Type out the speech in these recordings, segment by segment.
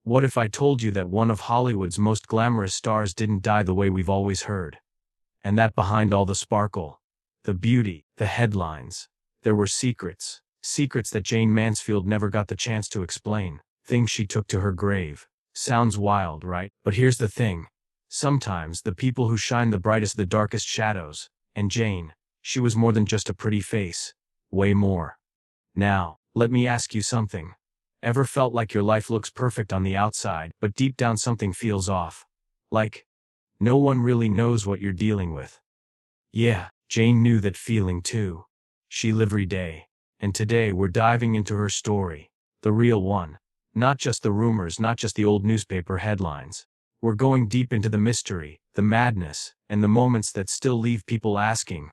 What if I told you that one of Hollywood's most glamorous stars didn't die the way we've always heard? And that behind all the sparkle, the beauty, the headlines, there were secrets. Secrets that Jayne Mansfield never got the chance to explain. Things she took to her grave. Sounds wild, right? But here's the thing. Sometimes the people who shine the brightest the darkest shadows. And Jayne, she was more than just a pretty face. Way more. Now, let me ask you something. Ever felt like your life looks perfect on the outside, but deep down something feels off? Like, no one really knows what you're dealing with. Yeah, Jayne knew that feeling too. She lived every day. And today we're diving into her story. The real one. Not just the rumors, not just the old newspaper headlines. We're going deep into the mystery, the madness, and the moments that still leave people asking,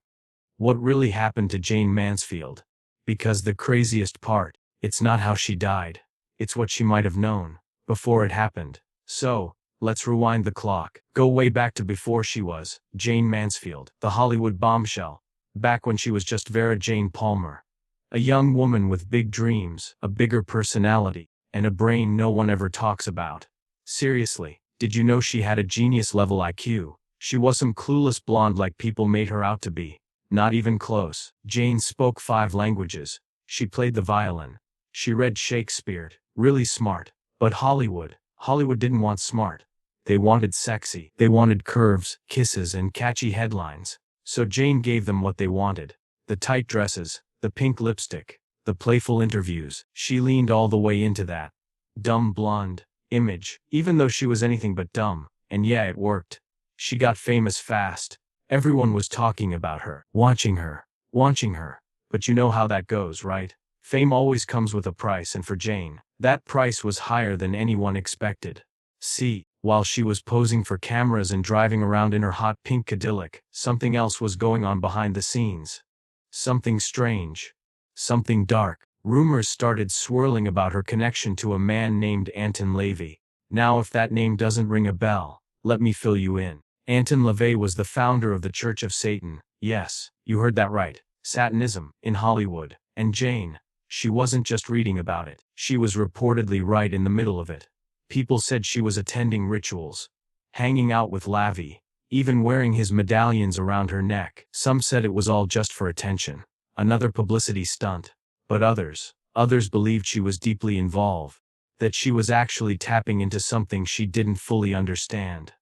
what really happened to Jayne Mansfield? Because the craziest part, it's not how she died. It's what she might have known before it happened. So, let's rewind the clock. Go way back to before she was Jayne Mansfield, the Hollywood bombshell. Back when she was just Vera Jane Palmer. A young woman with big dreams, a bigger personality, and a brain no one ever talks about. Seriously, did you know she had a genius-level IQ? She wasn't clueless blonde like people made her out to be. Not even close. Jayne spoke 5 languages. She played the violin. She read Shakespeare. Really smart. But Hollywood didn't want smart. They wanted sexy. They wanted curves, kisses, and catchy headlines. So Jayne gave them what they wanted. The tight dresses, the pink lipstick, the playful interviews. She leaned all the way into that dumb blonde image, even though she was anything but dumb. And yeah, it worked. She got famous fast. Everyone was talking about her, watching her. But you know how that goes, right? Fame always comes with a price, and for Jayne, that price was higher than anyone expected. See, while she was posing for cameras and driving around in her hot pink Cadillac, something else was going on behind the scenes. Something strange. Something dark. Rumors started swirling about her connection to a man named Anton LaVey. Now if that name doesn't ring a bell, let me fill you in. Anton LaVey was the founder of the Church of Satan. Yes, you heard that right. Satanism, in Hollywood. And Jayne, she wasn't just reading about it. She was reportedly right in the middle of it. People said she was attending rituals, hanging out with LaVey, even wearing his medallions around her neck. Some said it was all just for attention, another publicity stunt. But others believed she was deeply involved, that she was actually tapping into something she didn't fully understand.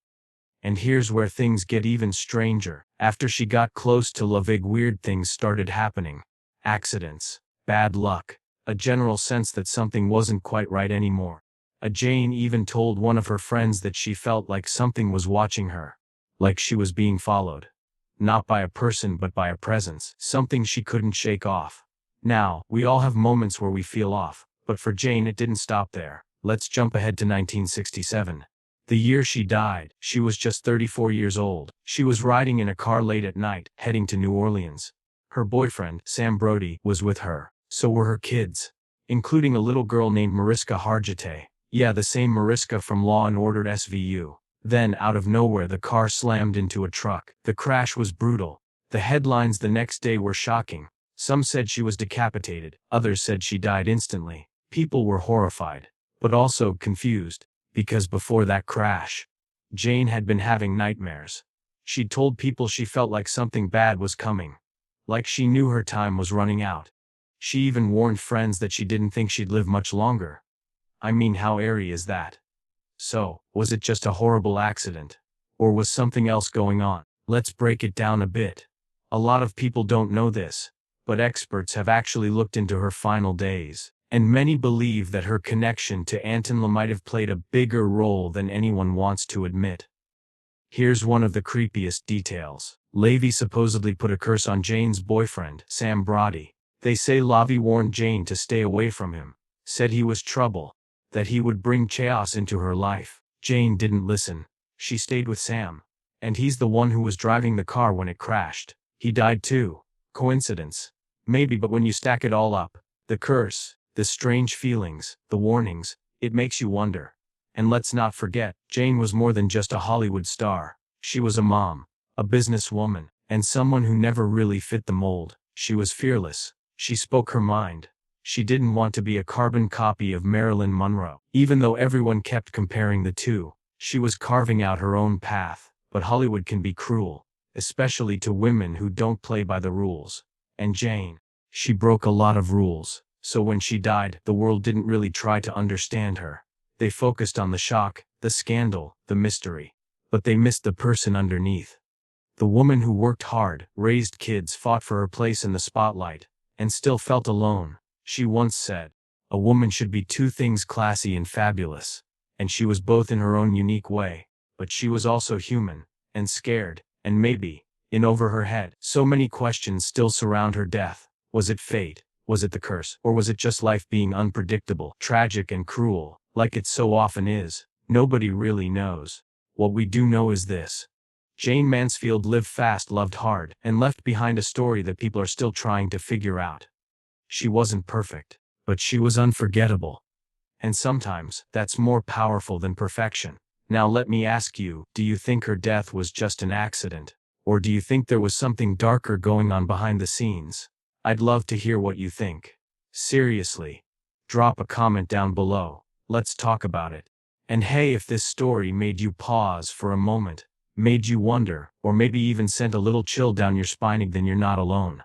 And here's where things get even stranger. After she got close to LaVey, weird things started happening. Accidents, bad luck, a general sense that something wasn't quite right anymore. Jayne even told one of her friends that she felt like something was watching her. Like she was being followed. Not by a person but by a presence. Something she couldn't shake off. Now, we all have moments where we feel off. But for Jayne it didn't stop there. Let's jump ahead to 1967. The year she died, she was just 34 years old. She was riding in a car late at night, heading to New Orleans. Her boyfriend, Sam Brody, was with her. So were her kids. Including a little girl named Mariska Hargitay. Yeah, the same Mariska from Law and Order SVU. Then, out of nowhere, the car slammed into a truck. The crash was brutal. The headlines the next day were shocking. Some said she was decapitated. Others said she died instantly. People were horrified. But also confused. Because before that crash, Jayne had been having nightmares. She'd told people she felt like something bad was coming. Like she knew her time was running out. She even warned friends that she didn't think she'd live much longer. I mean, how airy is that? So, was it just a horrible accident? Or was something else going on? Let's break it down a bit. A lot of people don't know this, but experts have actually looked into her final days, and many believe that her connection to Anton LaVey might have played a bigger role than anyone wants to admit. Here's one of the creepiest details. LaVey supposedly put a curse on Jayne's boyfriend, Sam Brody. They say LaVey warned Jayne to stay away from him, said he was trouble, that he would bring chaos into her life. Jayne didn't listen. She stayed with Sam. And he's the one who was driving the car when it crashed. He died too. Coincidence? Maybe, but when you stack it all up, the curse, the strange feelings, the warnings, it makes you wonder. And let's not forget, Jayne was more than just a Hollywood star. She was a mom, a businesswoman, and someone who never really fit the mold. She was fearless. She spoke her mind. She didn't want to be a carbon copy of Marilyn Monroe. Even though everyone kept comparing the two, she was carving out her own path. But Hollywood can be cruel, especially to women who don't play by the rules. And Jayne, she broke a lot of rules. So when she died, the world didn't really try to understand her. They focused on the shock, the scandal, the mystery. But they missed the person underneath. The woman who worked hard, raised kids, fought for her place in the spotlight, and still felt alone. She once said, "A woman should be two things: classy and fabulous." And she was both in her own unique way, but she was also human, and scared, and maybe, in over her head. So many questions still surround her death. Was it fate? Was it the curse? Or was it just life being unpredictable, tragic and cruel, like it so often is? Nobody really knows. What we do know is this: Jayne Mansfield lived fast, loved hard, and left behind a story that people are still trying to figure out. She wasn't perfect, but she was unforgettable. And sometimes, that's more powerful than perfection. Now let me ask you, do you think her death was just an accident? Or do you think there was something darker going on behind the scenes? I'd love to hear what you think. Seriously. Drop a comment down below. Let's talk about it. And hey, if this story made you pause for a moment, made you wonder, or maybe even sent a little chill down your spine, then you're not alone.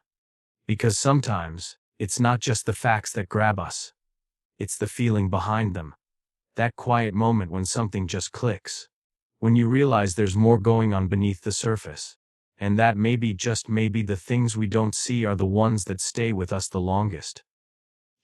Because sometimes, it's not just the facts that grab us. It's the feeling behind them. That quiet moment when something just clicks. When you realize there's more going on beneath the surface. And that maybe, just maybe, the things we don't see are the ones that stay with us the longest.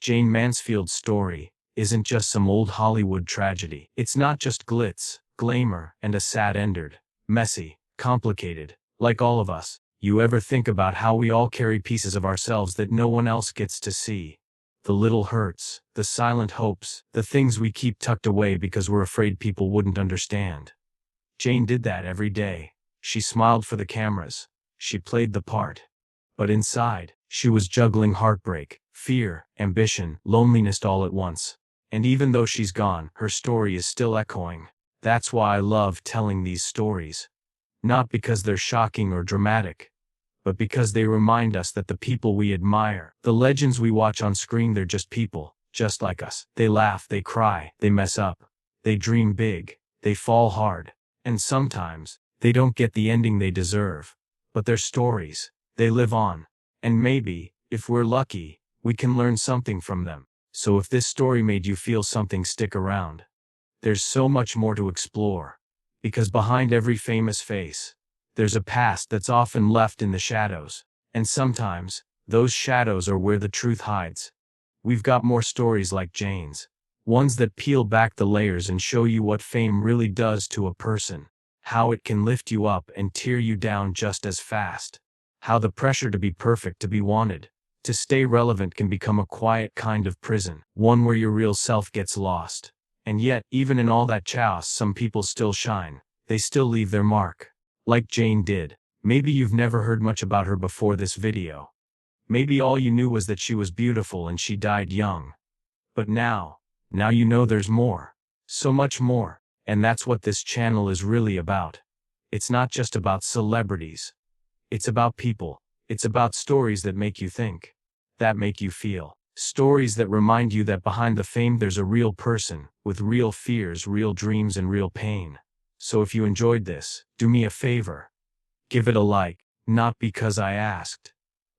Jayne Mansfield's story isn't just some old Hollywood tragedy. It's not just glitz, glamour, and a sad ending. Messy, complicated, like all of us. You ever think about how we all carry pieces of ourselves that no one else gets to see? The little hurts, the silent hopes, the things we keep tucked away because we're afraid people wouldn't understand. Jayne did that every day. She smiled for the cameras. She played the part. But inside, she was juggling heartbreak, fear, ambition, loneliness all at once. And even though she's gone, her story is still echoing. That's why I love telling these stories. Not because they're shocking or dramatic, but because they remind us that the people we admire, the legends we watch on screen, they're just people, just like us. They laugh, they cry, they mess up, they dream big, they fall hard, and sometimes, they don't get the ending they deserve. But their stories, they live on. And maybe, if we're lucky, we can learn something from them. So if this story made you feel something, stick around. There's so much more to explore. Because behind every famous face, there's a past that's often left in the shadows. And sometimes, those shadows are where the truth hides. We've got more stories like Jayne's. Ones that peel back the layers and show you what fame really does to a person. How it can lift you up and tear you down just as fast. How the pressure to be perfect, to be wanted, to stay relevant can become a quiet kind of prison. One where your real self gets lost. And yet, even in all that chaos, some people still shine. They still leave their mark. Like Jayne did. Maybe you've never heard much about her before this video. Maybe all you knew was that she was beautiful and she died young. But now you know there's more. So much more. And that's what this channel is really about. It's not just about celebrities. It's about people. It's about stories that make you think. That make you feel. Stories that remind you that behind the fame there's a real person, with real fears, real dreams, and real pain. So if you enjoyed this, do me a favor. Give it a like, not because I asked,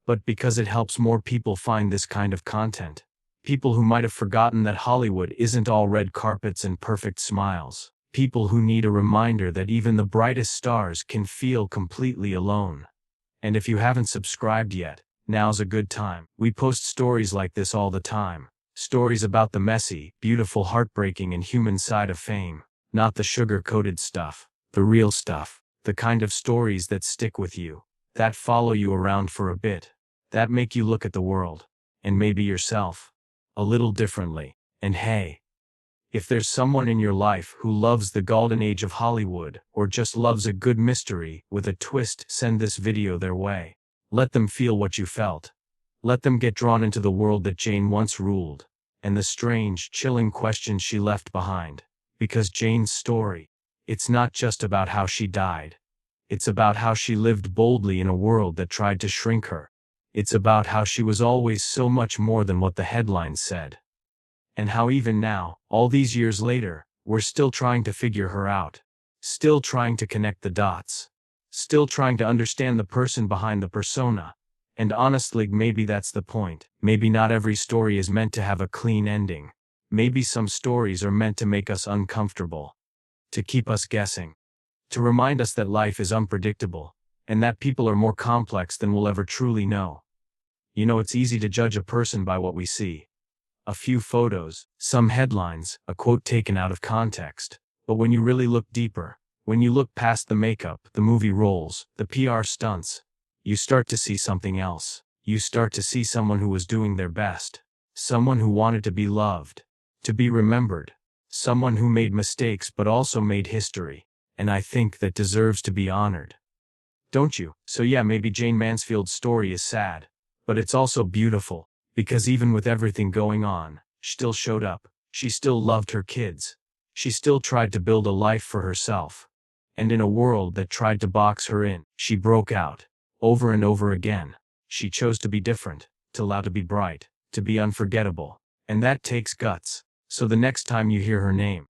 but because it helps more people find this kind of content. People who might have forgotten that Hollywood isn't all red carpets and perfect smiles. People who need a reminder that even the brightest stars can feel completely alone. And if you haven't subscribed yet, now's a good time. We post stories like this all the time. Stories about the messy, beautiful, heartbreaking, and human side of fame. Not the sugar-coated stuff. The real stuff. The kind of stories that stick with you. That follow you around for a bit. That make you look at the world. And maybe yourself. A little differently. And hey, if there's someone in your life who loves the golden age of Hollywood, or just loves a good mystery with a twist, send this video their way. Let them feel what you felt. Let them get drawn into the world that Jayne once ruled, and the strange, chilling questions she left behind. Because Jayne's story, it's not just about how she died. It's about how she lived boldly in a world that tried to shrink her. It's about how she was always so much more than what the headlines said. And how even now, all these years later, we're still trying to figure her out. Still trying to connect the dots. Still trying to understand the person behind the persona. And honestly, maybe that's the point. Maybe not every story is meant to have a clean ending. Maybe some stories are meant to make us uncomfortable. To keep us guessing. To remind us that life is unpredictable, and that people are more complex than we'll ever truly know. You know, it's easy to judge a person by what we see. A few photos, some headlines, a quote taken out of context. But when you really look deeper, when you look past the makeup, the movie roles, the PR stunts, you start to see something else. You start to see someone who was doing their best. Someone who wanted to be loved, to be remembered. Someone who made mistakes but also made history. And I think that deserves to be honored. Don't you? So yeah, maybe Jayne Mansfield's story is sad. But it's also beautiful. Because even with everything going on, she still showed up. She still loved her kids. She still tried to build a life for herself. And in a world that tried to box her in, she broke out. Over and over again. She chose to be different, to allow to be bright, to be unforgettable. And that takes guts. So the next time you hear her name,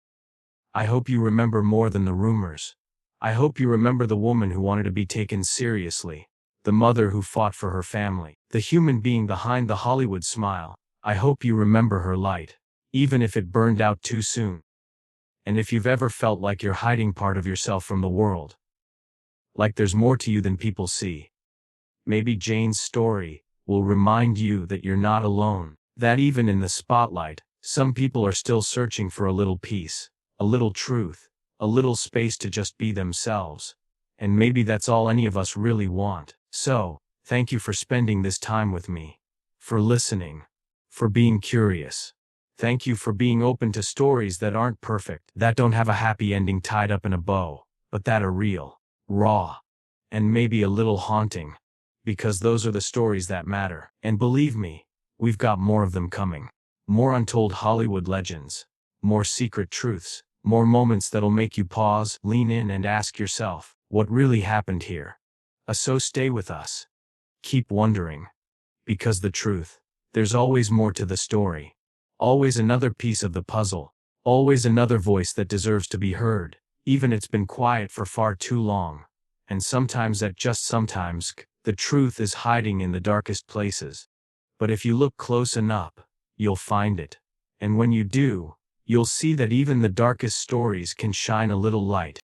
I hope you remember more than the rumors. I hope you remember the woman who wanted to be taken seriously. The mother who fought for her family. The human being behind the Hollywood smile. I hope you remember her light. Even if it burned out too soon. And if you've ever felt like you're hiding part of yourself from the world. Like there's more to you than people see. Maybe Jayne's story will remind you that you're not alone. That even in the spotlight, some people are still searching for a little peace, a little truth, a little space to just be themselves. And maybe that's all any of us really want. So, thank you for spending this time with me. For listening. For being curious. Thank you for being open to stories that aren't perfect, that don't have a happy ending tied up in a bow, but that are real, raw, and maybe a little haunting. Because those are the stories that matter. And believe me, we've got more of them coming. More untold Hollywood legends. More secret truths. More moments that'll make you pause, lean in and ask yourself, what really happened here? So stay with us. Keep wondering. Because the truth, there's always more to the story. Always another piece of the puzzle. Always another voice that deserves to be heard, even it's been quiet for far too long. And sometimes the truth is hiding in the darkest places. But if you look close enough, you'll find it. And when you do, you'll see that even the darkest stories can shine a little light.